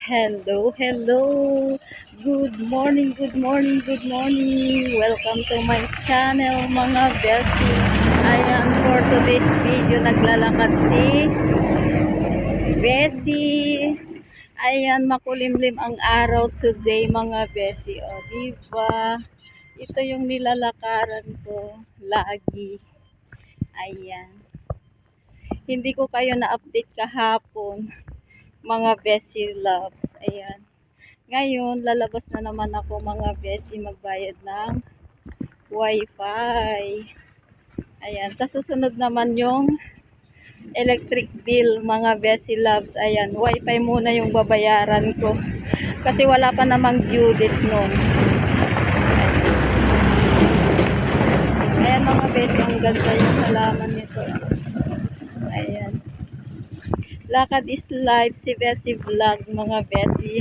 Hello, hello. Good morning, good morning, good morning. Welcome to my channel, mga bestie. Ayan, for today's video, naglalakad si Bessie. Ayan, makulimlim ang araw today, mga bestie. O, diba? Ito yung nilalakaran ko lagi. Ayan. Hindi ko kayo na-update kahapon, mga bestie loves. Ayan. Ngayon, lalabas na naman ako, mga bestie, magbayad ng wifi. Ayan. Sa susunod naman yung electric bill, mga bestie loves. Ayan. Wifi muna yung babayaran ko. Kasi wala pa namang due date nun. Ayan, mga bestie. Ang ganda yung halaman nito. Ayan. Lakad is live, si Bessie Vlog, mga bestie.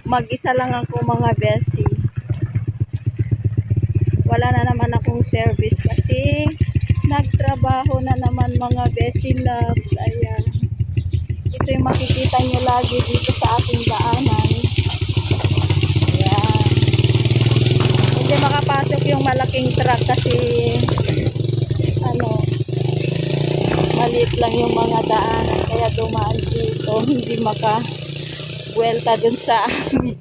Mag-isa lang ako, mga bestie. Wala na naman akong service kasi nagtrabaho na naman, mga bestie loves. Ayan. Ito yung makikita nyo lagi dito sa ating daanan. Ayan. Hindi makapasok yung malaking truck kasi maliit lang yung mga daanan, kaya dumaan dito. Hindi maka-welta dun sa amin.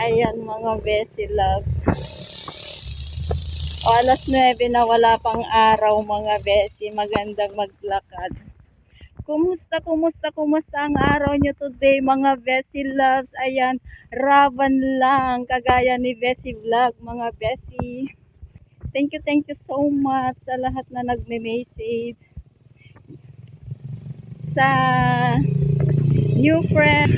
Ayan, mga bestie loves. O, alas 9 na, wala pang araw, mga bestie. Magandang maglakad. Kumusta ang araw nyo today, mga bestie loves? Ayan, raban lang, kagaya ni Bessie Vlog, mga bestie. Thank you so much sa lahat na nagme-message. Sa new friend,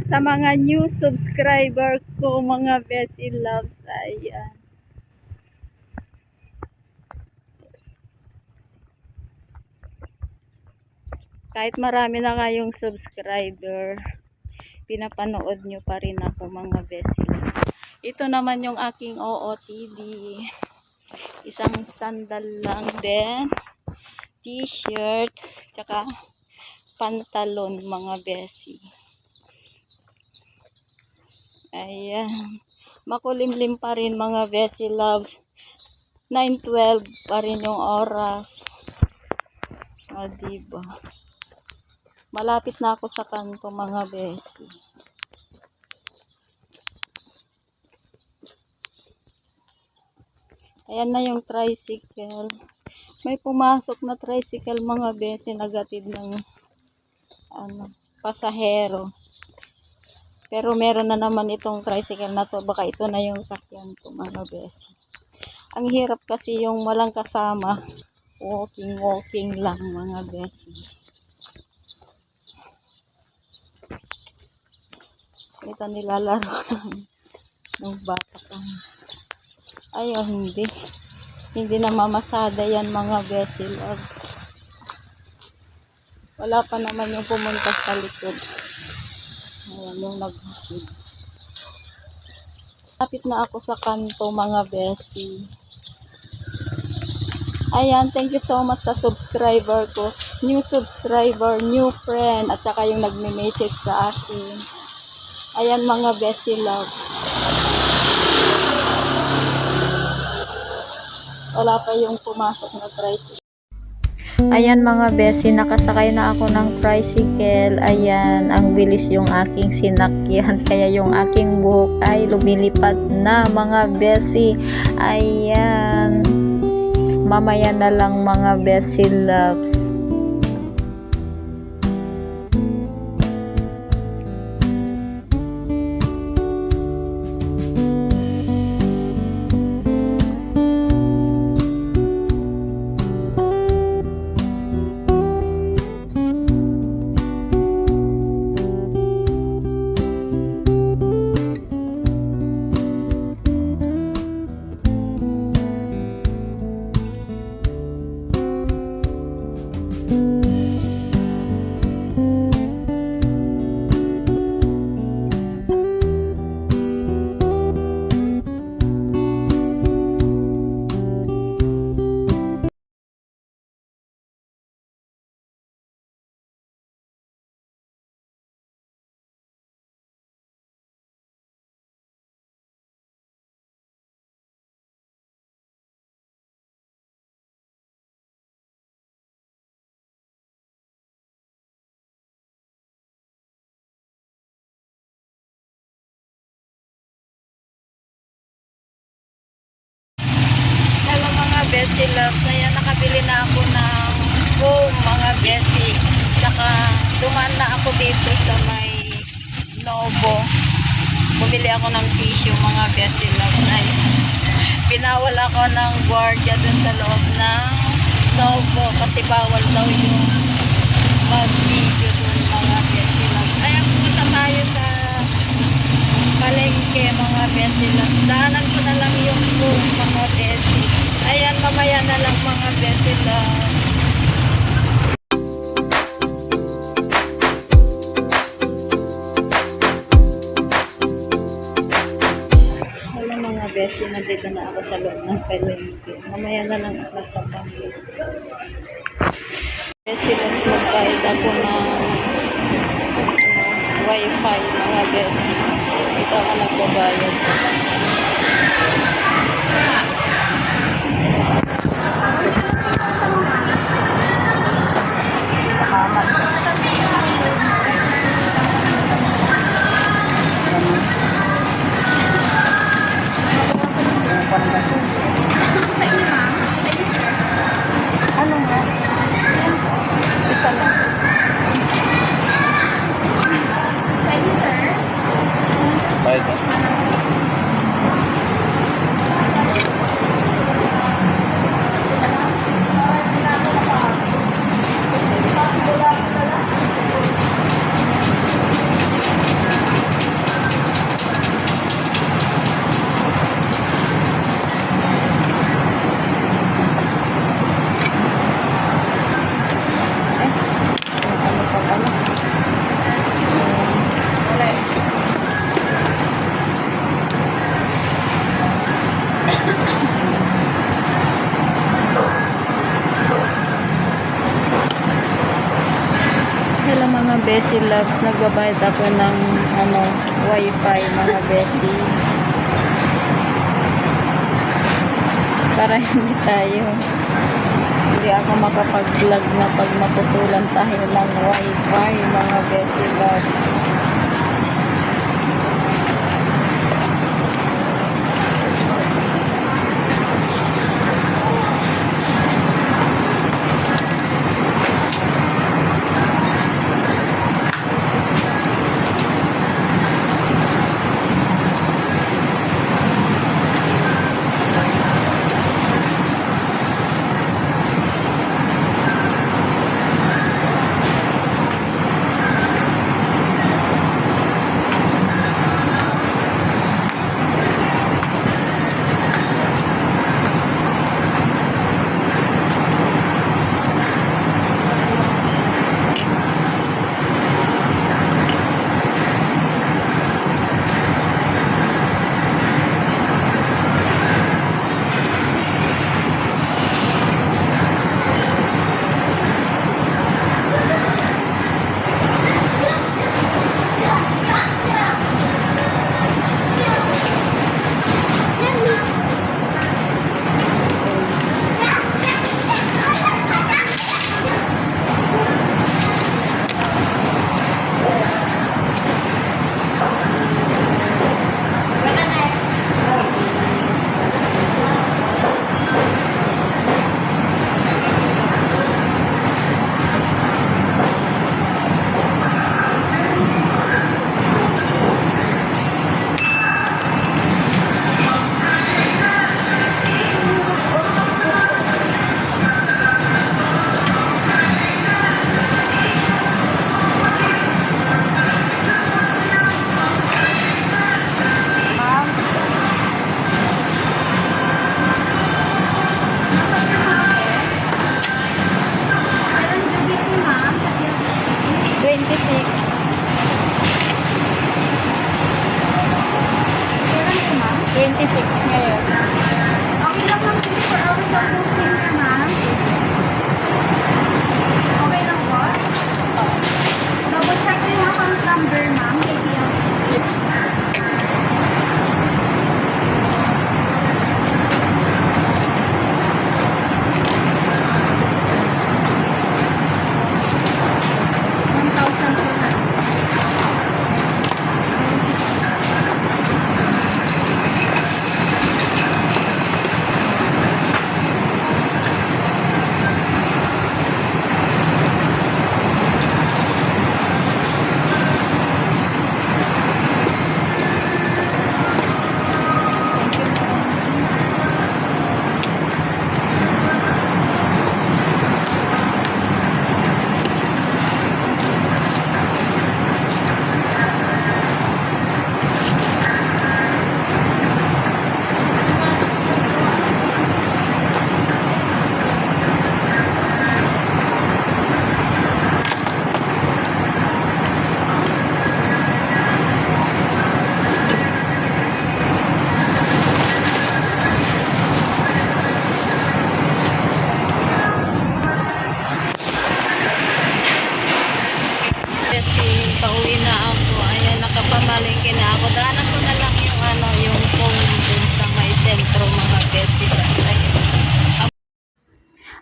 sa mga new subscriber ko, mga bestie loves. Ayan. Kahit marami na kayong subscriber, pinapanood nyo pa rin ako, mga bestie. Ito naman yung aking OOTD. Isang sandal lang din, t-shirt, tsaka pantalon, mga bestie. Ayan. Makulimlim pa rin, mga bestie loves. 9:12 pa rin yung oras. O, diba? Malapit na ako sa kanto, mga bestie. Ayan na yung tricycle. May pumasok na tricycle, mga bestie, nagatid ng pasahero. Pero meron na naman itong tricycle na to. Baka ito na yung sakyan ko, mga bestie. Ang hirap kasi yung walang kasama. Walking lang, mga bestie. Ito nilalaro ng bata pa. Ayun, hindi na mamasada yan, mga bestie loves. Wala pa naman yung pumunta sa likod. Ayan, yung naghatid. Lapit na ako sa kanto, mga bestie. Ayan, thank you so much sa subscriber ko. New subscriber, new friend, at saka yung nagme-message sa akin. Ayan, mga bestie loves. Wala pa yung pumasok na tricycle. Ayan, mga besi, nakasakay na ako ng tricycle. Ayan, ang bilis yung aking sinakyan. Kaya yung aking buhok ay lumilipad na, mga besi. Ayan. Mamaya na lang, mga besi loves. Besi Loves, ayan, nakabili na ako ng foam, mga Besi. Saka, dumaan na ako dito sa may Novo. Bumili ako ng tissue, mga Besi Loves. Ay, pinawal ako ng guardia dun sa loob ng Novo kasi bawal daw yung mag-video dun, mga Besi Loves. Kaya pumunta tayo sa palengke, mga Besi Loves. Daanan ko na lang yung foam, mga Besi. Ayan, mamaya na lang, mga Besi Loves. Hello, mga Besi, nandito na ako sa loob ng palengke. Mamaya na lang ako sa pamilya. Besi Loves, magbayad ako ng wifi, mga Besi. Ito ako nagbabayad. Ano nga? Isa lang. Bayad na. Ano pa pala? Wala eh. Hello, mga Besi Loves, nagbabayad ako ng wifi, mga Besi, para hindi ako makapag-vlog na pag maputulan tayo ng wifi, mga Besi Loves.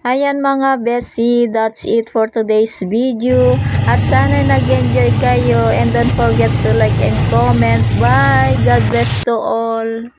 Ayan mga besi, that's it for today's video. At sana nag-enjoy kayo and don't forget to like and comment. Bye! God bless to all!